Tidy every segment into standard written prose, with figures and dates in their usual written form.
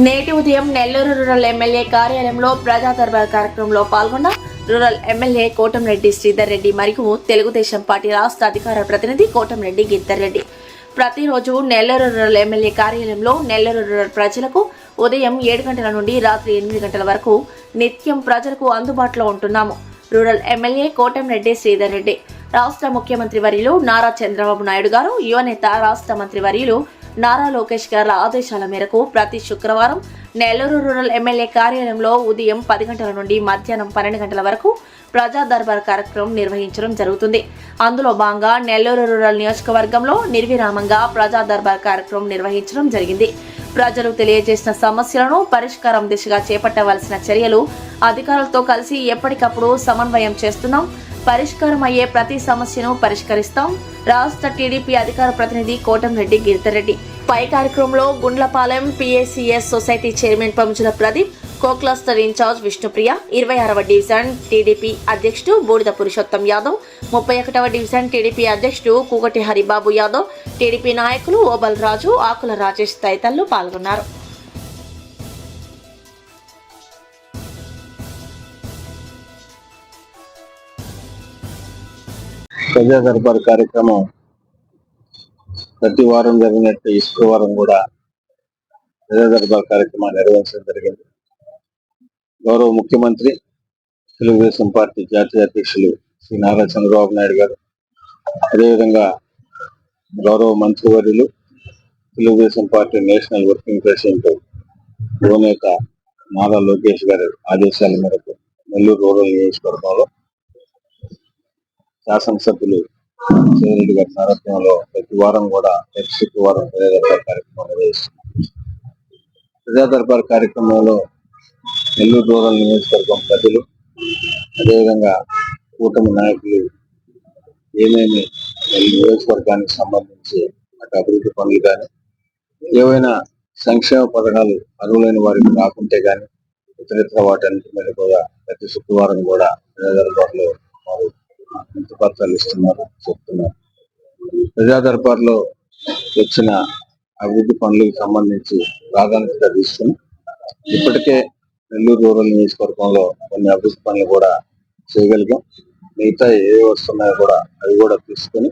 నేటి ఉదయం Nellore rural MLA కార్యాలయంలో ప్రజా దర్బార్ కార్యక్రమంలో పాల్గొన్న రూరల్ ఎమ్మెల్యే కోటంరెడ్డి శ్రీధర్ రెడ్డి మరియు తెలుగుదేశం పార్టీ రాష్ట్ర అధికార ప్రతినిధి కోటంరెడ్డి గిద్దర్ రెడ్డి ప్రతిరోజు నెల్లూరు రూరల్ ఎమ్మెల్యే కార్యాలయంలో నెల్లూరు రూరల్ ప్రజలకు ఉదయం 7 గంటల నుండి రాత్రి 8 గంటల వరకు నిత్యం ప్రజలకు అందుబాటులో ఉంటున్నాము. రూరల్ ఎమ్మెల్యే కోటంరెడ్డి శ్రీధర్ రెడ్డి రాష్ట్ర ముఖ్యమంత్రి వర్యులు నారా చంద్రబాబు నాయుడు గారు, యువనేత రాష్ట్ర మంత్రి వర్యులు నారా లోకేష్ గారి ఆదేశాల మేరకు ప్రతి శుక్రవారం నెల్లూరు రూరల్ ఎమ్మెల్యే కార్యాలయంలో ఉదయం 10 గంటల నుండి మధ్యాహ్నం 12 గంటల వరకు ప్రజా దర్బార్ కార్యక్రమం నిర్వహించడం జరుగుతుంది. అందులో భాగంగా నెల్లూరు రూరల్ నియోజకవర్గంలో నిర్విరామంగా ప్రజా దర్బార్ కార్యక్రమం నిర్వహించడం జరిగింది. ప్రజలు తెలియజేసిన సమస్యలను పరిష్కారం దిశగా చేపట్టవలసిన చర్యలు అధికారులతో కలిసి ఎప్పటికప్పుడు సమన్వయం చేస్తున్నాం. పరిష్కారం అయ్యే ప్రతి సమస్యను పరిష్కరిస్తాం. రాష్ట్ర టీడీపీ అధికార ప్రతినిధి కోటంరెడ్డి గిద్దర్ రెడ్డి పై కార్యక్రమంలో Gundlapalem PSCS society chairman Panjula Pradeep, co cluster incharge Vishnupriya, 26వ డివిజన్ టీడీపీ అధ్యక్షుడు బూడిద పురుషోత్తం యాదవ్, 31వ డివిజన్ టీడీపీ అధ్యక్షుడు కూకటి హరిబాబు యాదవ్, టీడీపీ నాయకులు ఓబల్ రాజు, ఆకుల రాజేష్ తదితరులు పాల్గొన్నారు. ప్రజా దర్బార్ కార్యక్రమం ప్రతి వారం జరిగినట్టు ఈ శుక్రవారం కూడా ప్రజా దర్బార్ కార్యక్రమాన్ని నిర్వహించడం జరిగింది. గౌరవ ముఖ్యమంత్రి, తెలుగుదేశం పార్టీ జాతీయ అధ్యక్షులు శ్రీ నారా చంద్రబాబు నాయుడు గారు, అదేవిధంగా గౌరవ మంత్రివర్యులు, Telugu Desam party national working president యువనేత నారా లోకేష్ గారి ఆదేశాల మేరకు నెల్లూరు రూరల్ నియోజకవర్గంలో శాసనసభ్యులు శ్రీరెడ్డి గారి సారథ్యంలో ప్రతి వారం కూడా ప్రతి శుక్రవారం ప్రజా దర్బార్ కార్యక్రమం నిర్వహిస్తున్నారు. ప్రజా దర్బార్ కార్యక్రమంలో నెల్లూరు రూరల్ నియోజకవర్గం ప్రజలు, అదేవిధంగా కూటమి నాయకులు ఏమేమి నియోజకవర్గానికి సంబంధించి అటు అభివృద్ధి పనులు కానీ, ఏవైనా సంక్షేమ పథకాలు అర్హులైన వారికి రాకుంటే కానీ ఇతరితర వాటన్నిటి మీద కూడా ప్రతి శుక్రవారం కూడా ప్రజా దర్బార్లో వారు పత్రాలు ఇస్తున్నారు, చెప్తున్నారు. ప్రజా దర్బార్లో వచ్చిన అభివృద్ధి పనులకు సంబంధించి ప్రాధాన్యత తీసుకుని ఇప్పటికే నెల్లూరు రూరల్ నియోజకవర్గంలో కొన్ని అభివృద్ధి పనులు కూడా చేయగలిగాం. మిగతా ఏ వస్తున్నాయో కూడా అవి కూడా తీసుకుని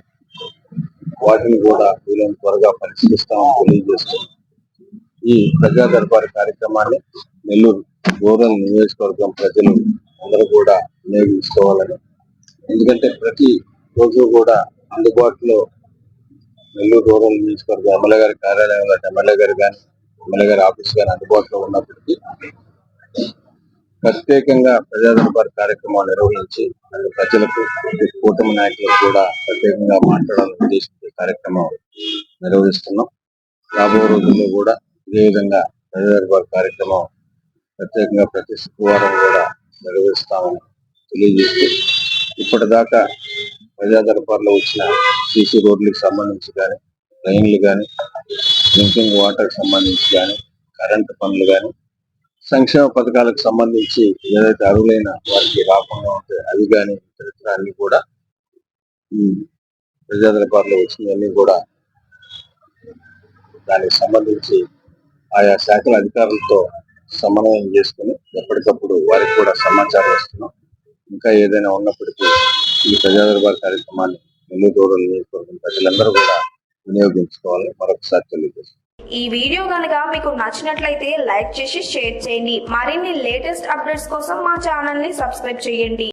వాటిని కూడా వీలైన త్వరగా పరిశీలిస్తామని తెలియజేస్తూ ఈ ప్రజా దర్బార్ కార్యక్రమాన్ని నెల్లూరు రూరల్ నియోజకవర్గం ప్రజలు అందరూ కూడా వినియోగించుకోవాలని, ఎందుకంటే ప్రతి రోజు కూడా అందుబాటులో నెల్లూరు రూరల్ నియోజకవర్గం ఎమ్మెల్యే గారి కార్యాలయంలో ఎమ్మెల్యే గారు కానీ, ఎమ్మెల్యే గారి ఆఫీస్ కానీ అందుబాటులో ఉన్నప్పటికీ ప్రత్యేకంగా ప్రజా దర్బార్ కార్యక్రమాలు నిర్వహించి ప్రజలకు, కూటమి నాయకులకు కూడా ప్రత్యేకంగా మాట్లాడాలని ఉద్దేశించే కార్యక్రమం నిర్వహిస్తున్నాం. రాబోయే రోజుల్లో కూడా ఇదే విధంగా ప్రజా దర్బార్ కార్యక్రమం ప్రత్యేకంగా ప్రతి శుక్రవారం కూడా నిర్వహిస్తామని తెలియజేస్తూ, ఇప్పటిదాకా ప్రజా దర్బార్లో వచ్చిన సీసీ రోడ్లకు సంబంధించి కానీ, ట్రైన్లు కానీ, డ్రింకింగ్ వాటర్కి సంబంధించి కానీ, కరెంటు పనులు కానీ, సంక్షేమ పథకాలకు సంబంధించి ఏదైతే అర్హులైన వారికి రాకుండా ఉంటే అవి కానీ ఇతర అన్ని కూడా ఈ ప్రజా దర్బార్లో వచ్చినవన్నీ కూడా దానికి సంబంధించి ఆయా శాఖల అధికారులతో సమన్వయం చేసుకుని ఎప్పటికప్పుడు వారికి కూడా సమాచారం ఇస్తున్నాం. ఇంకా ఏదైనా ఉన్నప్పటికీ ఈ ప్రజా దర్బార్ కార్యక్రమాన్ని నెల్లూరు రూరల్ నియోజకవర్గం ప్రజలందరూ కూడా వినియోగించుకోవాలని మరొకసారి తెలియజేస్తున్నాం. ఈ వీడియో కనుక మీకు నచ్చినట్లయితే లైక్ చేసి షేర్ చేయండి. మరిన్ని లేటెస్ట్ అప్డేట్స్ కోసం మా ఛానల్ ని సబ్స్క్రైబ్ చేయండి.